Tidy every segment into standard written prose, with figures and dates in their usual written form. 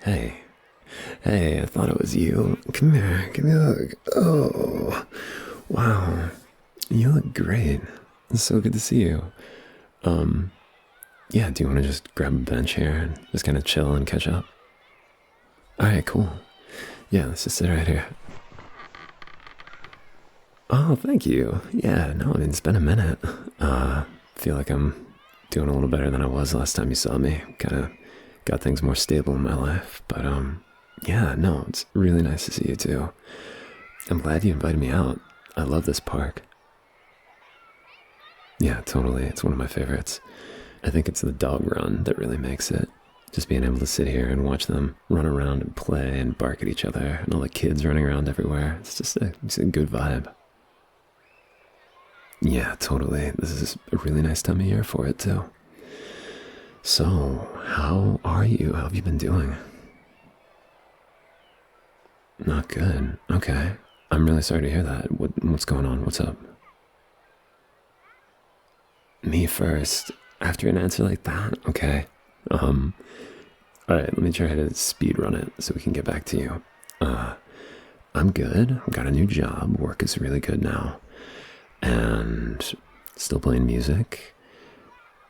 Hey, hey, I thought it was you. Come here, give me a hug. Oh, wow. You look great. It's so good to see you. Um, yeah, do you want to just grab a bench here and just kind of chill and catch up? Alright, cool. Yeah, let's just sit right here. Oh, thank you. Yeah, no, I mean, it's been a minute. Feel like I'm doing a little better than I was last time you saw me. Kind of got things more stable in my life. But, yeah, no, it's really nice to see you too. I'm glad you invited me out. I love this park. Yeah, totally. It's one of my favorites. I think it's the dog run that really makes it. Just being able to sit here and watch them run around and play and bark at each other and all the kids running around everywhere. It's a good vibe. Yeah, totally. This is a really nice time of year for it too. So, how are you? How have you been doing? Not good. Okay. I'm really sorry to hear that. What's going on? What's up? Me first. After an answer like that? Okay. Um, alright, let me try to speed run it so we can get back to you. I'm good. I've got a new job. Work is really good now. And still playing music.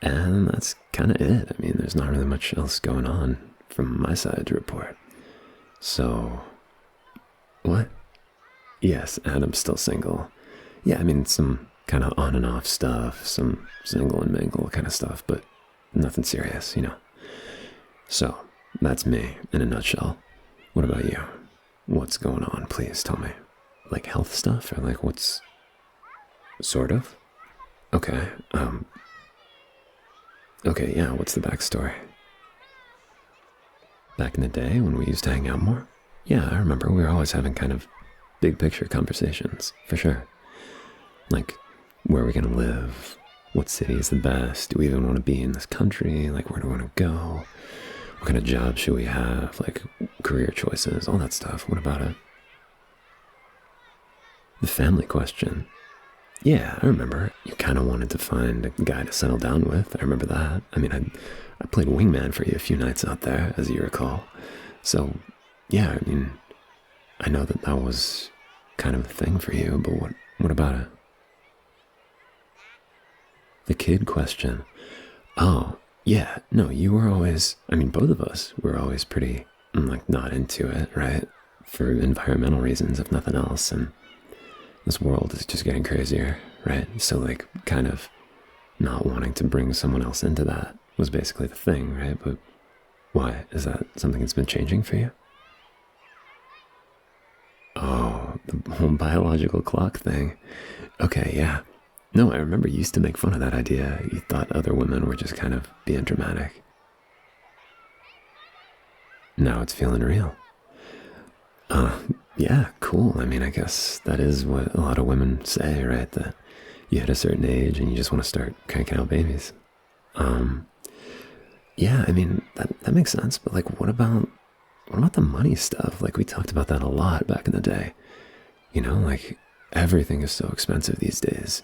And that's kind of it. I mean, there's not really much else going on from my side to report. So, what? Yes, and I'm still single. Yeah, I mean, some kind of on and off stuff, some single and mingle kind of stuff, but nothing serious, you know. So, that's me in a nutshell. What about you? What's going on? Please tell me. Like health stuff or like what's sort of? Okay. Okay, yeah, what's the backstory? Back in the day when we used to hang out more? Yeah, I remember we were always having kind of big picture conversations, for sure. Like, where are we gonna live? What city is the best? Do we even want to be in this country? Like, where do we want to go? What kind of job should we have? Like, career choices, all that stuff. What about it? The family question. Yeah, I remember. You kind of wanted to find a guy to settle down with. I remember that. I mean, I played wingman for you a few nights out there, as you recall. So, yeah, I mean, I know that that was kind of a thing for you, but what about it? The kid question. Oh, yeah, no, you were always, I mean, both of us were always pretty, like, not into it, right? For environmental reasons, if nothing else, and this world is just getting crazier, right? So, like, kind of not wanting to bring someone else into that was basically the thing, right? But why? Is that something that's been changing for you? Oh, the whole biological clock thing. Okay, yeah. No, I remember you used to make fun of that idea. You thought other women were just kind of being dramatic. Now it's feeling real. Uh, yeah, cool. I mean, I guess that is what a lot of women say, right? That you hit a certain age and you just want to start cranking out babies. Um, yeah, I mean, that makes sense. But like, what about the money stuff? Like we talked about that a lot back in the day. You know, like everything is so expensive these days.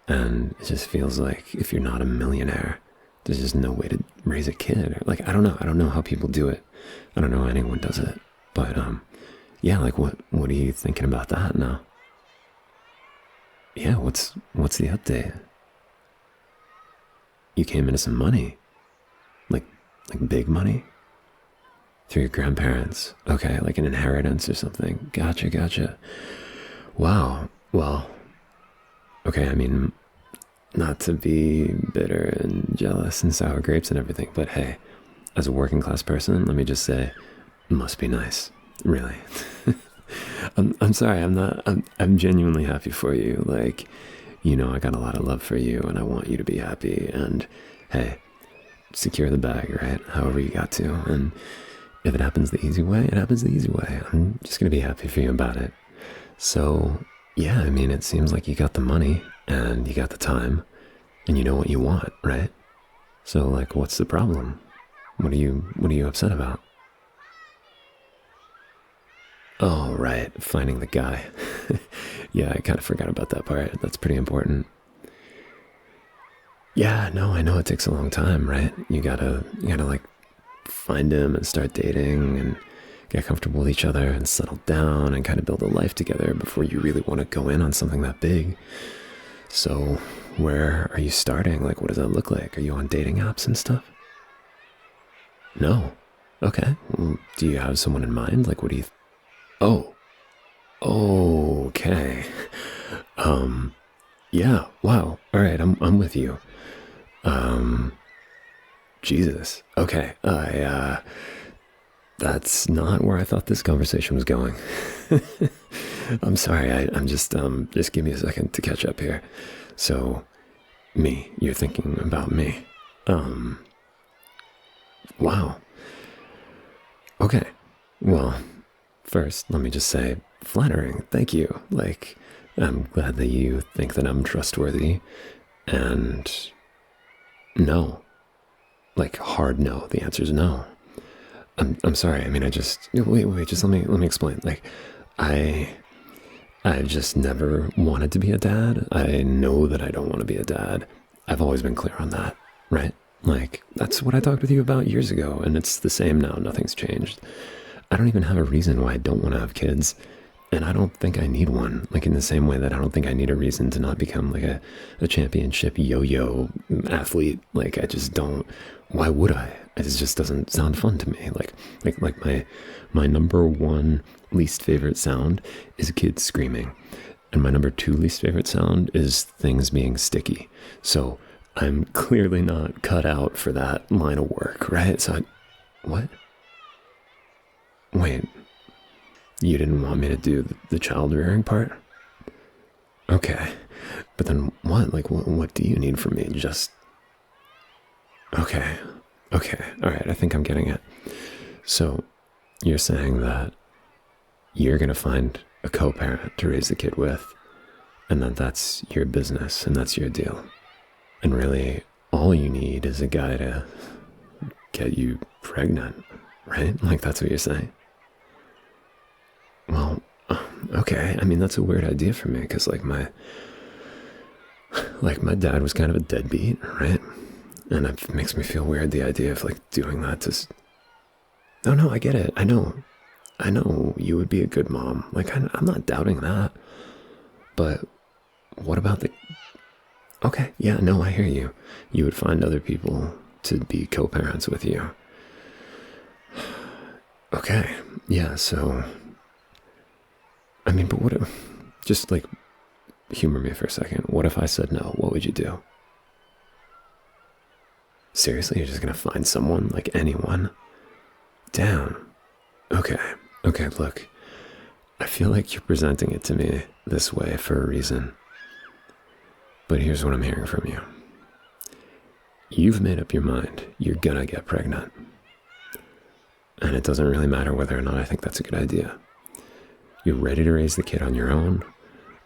And it just feels like if you're not a millionaire, there's just no way to raise a kid. Or like, I don't know. I don't know how people do it. I don't know how anyone does it. But yeah, like what are you thinking about that now? Yeah, what's the update? You came into some money. Like like big money? Through your grandparents. Okay, like an inheritance or something. Gotcha, gotcha. Wow. Well, okay, I mean, not to be bitter and jealous and sour grapes and everything, but hey, as a working class person, let me just say, it must be nice. Really. I'm sorry, I'm genuinely happy for you. Like, you know, I got a lot of love for you and I want you to be happy and hey, secure the bag, right? However you got to. And if it happens the easy way, it happens the easy way. I'm just gonna be happy for you about it. So yeah, I mean, it seems like you got the money and you got the time and you know what you want, right? So like, what's the problem? What are you upset about? Oh, right, finding the guy. Yeah, I kind of forgot about that part. That's pretty important. Yeah, no, I know it takes a long time, right? You gotta like find him and start dating and get comfortable with each other and settle down and kind of build a life together before you really want to go in on something that big. So where are you starting? Like, what does that look like? Are you on dating apps and stuff? No. Okay. Well, do you have someone in mind? Like, what do you... Oh. Okay. Yeah. Wow. All right. I'm with you. Jesus. Okay. That's not where I thought this conversation was going. I'm sorry. I'm just give me a second to catch up here. So, you're thinking about me. Wow. Okay. Well, first, let me just say, flattering. Thank you. Like, I'm glad that you think that I'm trustworthy. And no. Like, hard no. The answer is no. I'm sorry. I mean, wait, just let me explain. Like, I've just never wanted to be a dad. I know that I don't want to be a dad. I've always been clear on that, right? Like, that's what I talked with you about years ago, and it's the same now. Nothing's changed. I don't even have a reason why I don't want to have kids, and I don't think I need one. Like, in the same way that I don't think I need a reason to not become like a championship yo-yo athlete. Like, I just don't. Why would I? It just doesn't sound fun to me. Like my number one least favorite sound is kids screaming, and my number two least favorite sound is things being sticky. So I'm clearly not cut out for that line of work, right? So what? Wait, you didn't want me to do the child rearing part? Okay, but then what? Like, what do you need from me? Just... Okay, all right, I think I'm getting it. So you're saying that you're going to find a co-parent to raise the kid with, and that's your business, and that's your deal. And really, all you need is a guy to get you pregnant, right? Like, that's what you're saying? Well, okay. I mean, that's a weird idea for me, because my dad was kind of a deadbeat, right? And it makes me feel weird, the idea of, like, doing that to... No, I get it. I know you would be a good mom. Like, I'm not doubting that. But what about the... Okay, yeah, no, I hear you. You would find other people to be co-parents with you. Okay, yeah, so... I mean, but what if... Just, like, humor me for a second. What if I said no? What would you do? Seriously, you're just gonna find someone? Like, anyone? Damn. Okay, look. I feel like you're presenting it to me this way for a reason. But here's what I'm hearing from you. You've made up your mind. You're gonna get pregnant. And it doesn't really matter whether or not I think that's a good idea. You're ready to raise the kid on your own,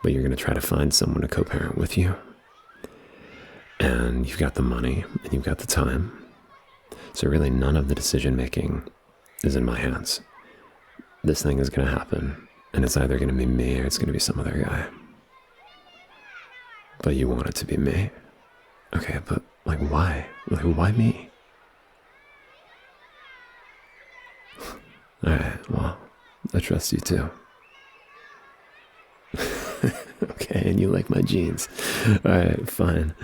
but you're gonna try to find someone to co-parent with you. And you've got the money, and you've got the time. So really none of the decision-making is in my hands. This thing is going to happen, and it's either going to be me or it's going to be some other guy. But you want it to be me. Okay, but, like, why? Like, why me? Alright, well, I trust you too. Okay, and you like my jeans. Alright, fine.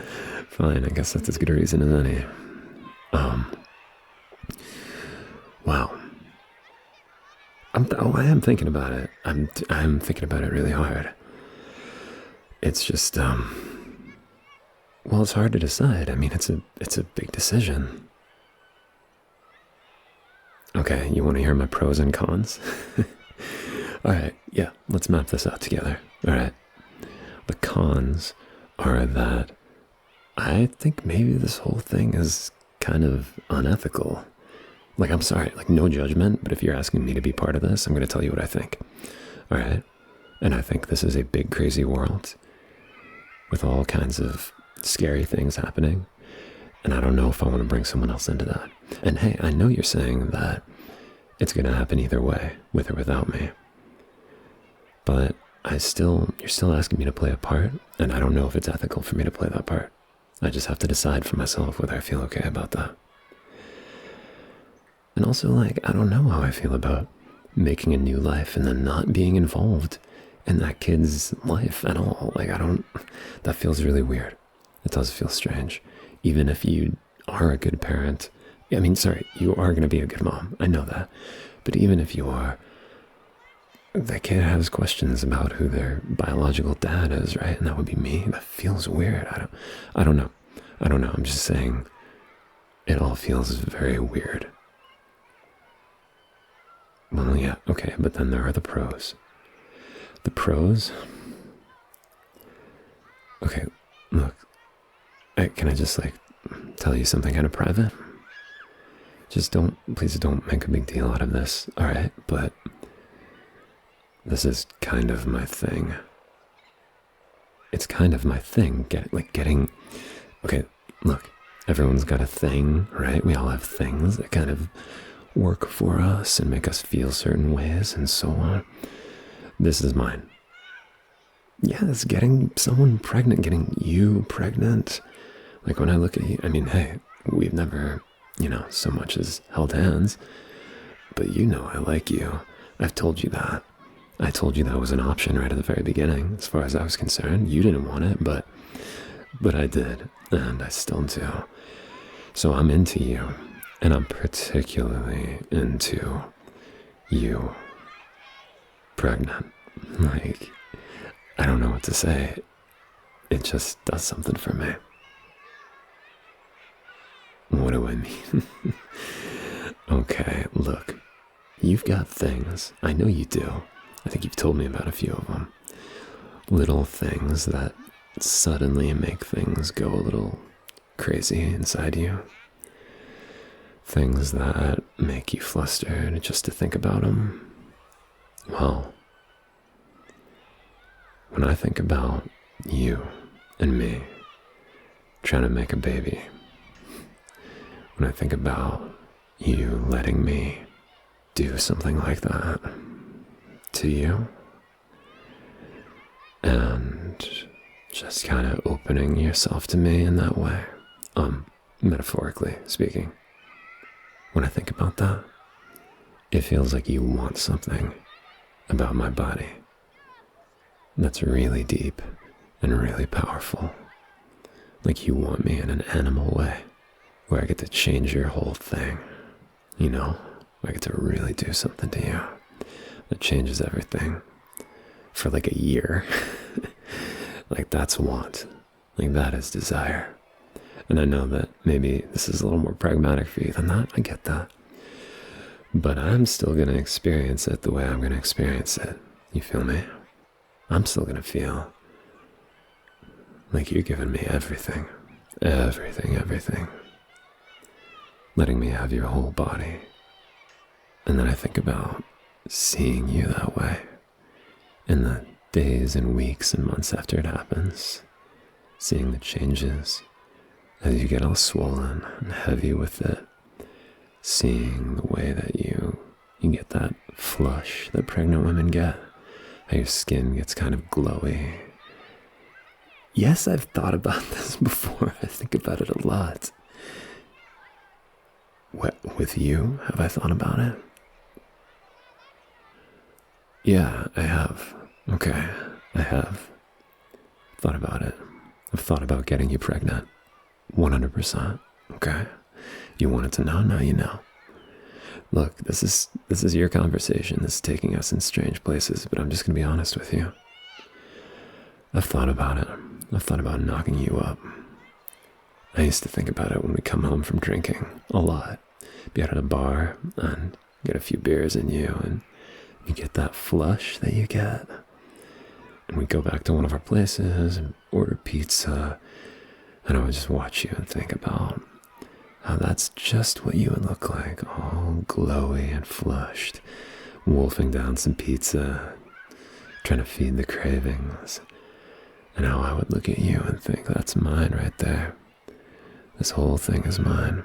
I guess that's as good a reason as any. Wow. I am thinking about it. I'm thinking about it really hard. It's just, well, it's hard to decide. I mean, it's a big decision. Okay, you want to hear my pros and cons? Alright, yeah, let's map this out together. Alright. The cons are that I think maybe this whole thing is kind of unethical. Like, I'm sorry, like, no judgment, but if you're asking me to be part of this, I'm going to tell you what I think. All right? And I think this is a big, crazy world with all kinds of scary things happening. And I don't know if I want to bring someone else into that. And hey, I know you're saying that it's going to happen either way, with or without me. But you're still asking me to play a part, and I don't know if it's ethical for me to play that part. I just have to decide for myself whether I feel okay about that. And also, like, I don't know how I feel about making a new life and then not being involved in that kid's life at all. Like, that feels really weird. It does feel strange. Even if you are a good parent, I mean, sorry, you are going to be a good mom. I know that. But even if you are, the kid has questions about who their biological dad is, right? And that would be me. That feels weird. I don't know. I'm just saying it all feels very weird. Well, yeah, okay, but then there are the pros. The pros? Okay, look, can I just, like, tell you something kind of private? Please don't make a big deal out of this, alright? But this is kind of my thing. It's kind of my thing, getting, okay, look, everyone's got a thing, right? We all have things that kind of work for us and make us feel certain ways and so on. This is mine. Yeah, it's getting someone pregnant, getting you pregnant. Like, when I look at you, I mean, hey, we've never, so much as held hands, but I like you. I've told you that. I told you that was an option right at the very beginning, as far as I was concerned. You didn't want it, but I did, and I still do. So I'm into you, and I'm particularly into you pregnant. Like, I don't know what to say. It just does something for me. What do I mean? Okay, look, you've got things. I know you do. I think you've told me about a few of them. Little things that suddenly make things go a little crazy inside you. Things that make you flustered just to think about them. Well, when I think about you and me trying to make a baby, when I think about you letting me do something like that to you, and just kind of opening yourself to me in that way, metaphorically speaking, when I think about that, it feels like you want something about my body that's really deep and really powerful. Like, you want me in an animal way, where I get to change your whole thing, where I get to really do something to you that changes everything for like a year. Like, that's want. Like, that is desire. And I know that maybe this is a little more pragmatic for you than that. I get that. But I'm still going to experience it the way I'm going to experience it. You feel me? I'm still going to feel like you're giving me everything. Everything. Letting me have your whole body. And then I think about seeing you that way in the days and weeks and months after it happens. Seeing the changes as you get all swollen and heavy with it. Seeing the way that you get that flush that pregnant women get. How your skin gets kind of glowy. Yes, I've thought about this before. I think about it a lot. What, with you, have I thought about it? Yeah, I have. Okay, I have thought about it. I've thought about getting you pregnant. 100%. Okay? You wanted to know, now you know. Look, this is your conversation. This is taking us in strange places, but I'm just going to be honest with you. I've thought about it. I've thought about knocking you up. I used to think about it when we come home from drinking a lot. Be out at a bar and get a few beers in you, and you get that flush that you get. And we go back to one of our places and order pizza, and I would just watch you and think about how that's just what you would look like, all glowy and flushed, wolfing down some pizza, trying to feed the cravings. And how I would look at you and think, that's mine right there. This whole thing is mine.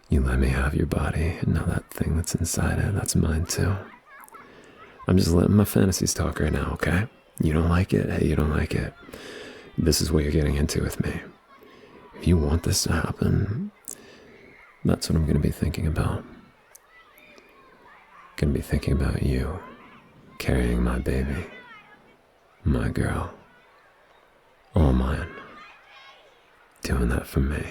You let me have your body, and now that thing that's inside it, that's mine too. I'm just letting my fantasies talk right now, okay? You don't like it? Hey, you don't like it. This is what you're getting into with me. If you want this to happen, that's what I'm going to be thinking about. gonna be thinking about you, carrying my baby, my girl, all mine, doing that for me.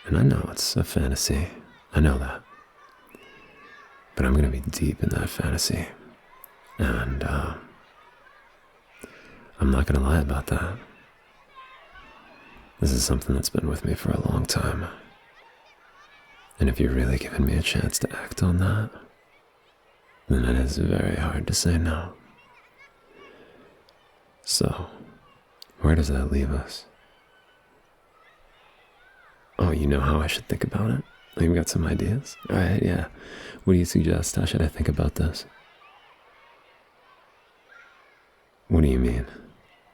And I know it's a fantasy, I know that. But I'm gonna be deep in that fantasy. And I'm not gonna lie about that. This is something that's been with me for a long time. And if you're really giving me a chance to act on that, then it is very hard to say no. So, where does that leave us? Oh, you know how I should think about it? You've got some ideas? Alright, yeah. What do you suggest? How should I think about this? What do you mean?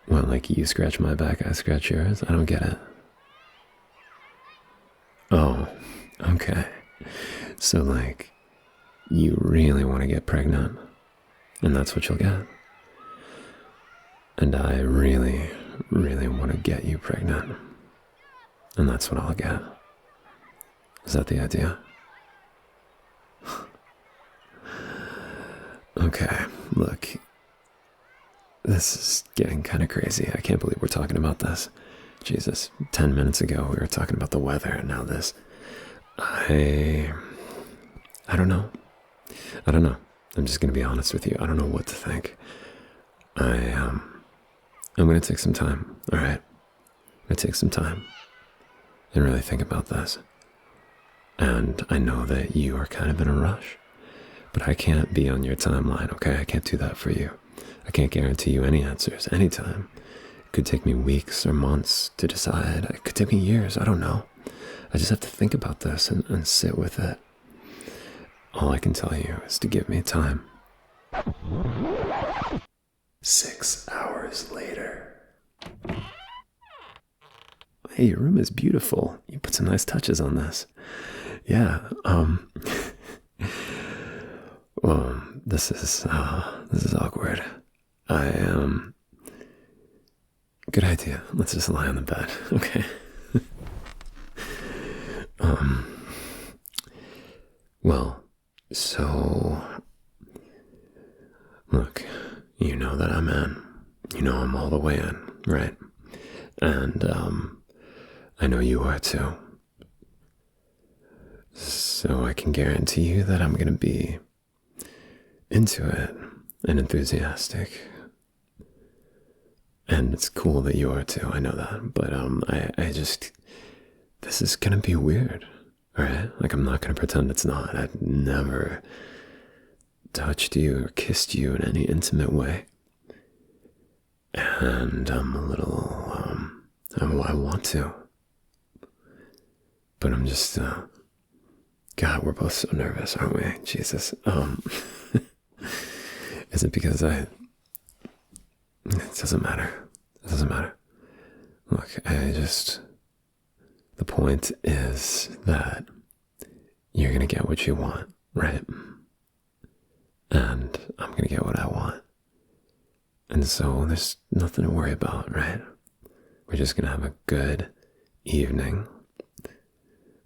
What, like you scratch my back, I scratch yours? I don't get it. Oh, okay. So, like, you really want to get pregnant, and that's what you'll get. And I really, really want to get you pregnant, and that's what I'll get. Is that the idea? Okay, look. This is getting kind of crazy. I can't believe we're talking about this. Jesus, 10 minutes ago we were talking about the weather, and now this. I don't know. I don't know. I'm just going to be honest with you. I don't know what to think. I'm going to take some time, all right? I'm going to take some time and really think about this. And I know that you are kind of in a rush, but I can't be on your timeline, okay? I can't do that for you. I can't guarantee you any answers anytime. It could take me weeks or months to decide. It could take me years. I don't know. I just have to think about this and sit with it. All I can tell you is to give me time. 6 hours later. Hey, your room is beautiful. You put some nice touches on this. Yeah, well, this is awkward. Good idea. Let's just lie on the bed, okay? Well, so, look, you know that I'm in. You know I'm all the way in, right? And, I know you are too. So I can guarantee you that I'm gonna be into it and enthusiastic. And it's cool that you are too, I know that. But I just, this is gonna be weird, alright? Like, I'm not gonna pretend it's not. I've never touched you or kissed you in any intimate way. And I'm a little, I want to. But I'm just, God, we're both so nervous, aren't we? Jesus. Is it because it doesn't matter. It doesn't matter. Look, the point is that you're gonna get what you want, right? And I'm gonna get what I want. And so there's nothing to worry about, right? We're just gonna have a good evening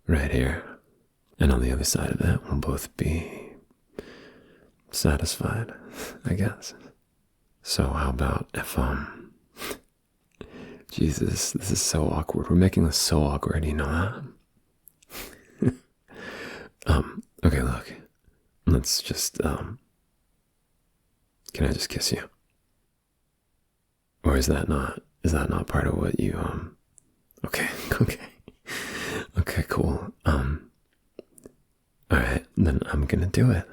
right here. And on the other side of it, we'll both be satisfied, I guess. So how about if, Jesus, this is so awkward. We're making this so awkward, you know that? Okay, look. Let's just, can I just kiss you? Or is that not part of what you, okay. Okay, cool. Alright, then I'm gonna do it.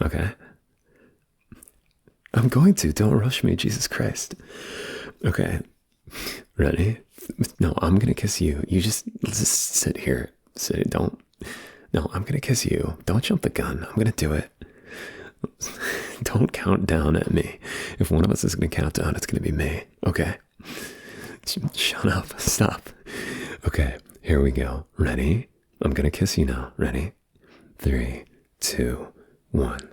Okay? I'm going to. Don't rush me, Jesus Christ. Okay. Ready? No, I'm gonna kiss you. Let's just sit here. No, I'm gonna kiss you. Don't jump the gun. I'm gonna do it. Don't count down at me. If one of us is gonna count down, it's gonna be me. Okay? Shut up. Stop. Okay, here we go. Ready? I'm gonna kiss you now. Ready? 3, 2, 1.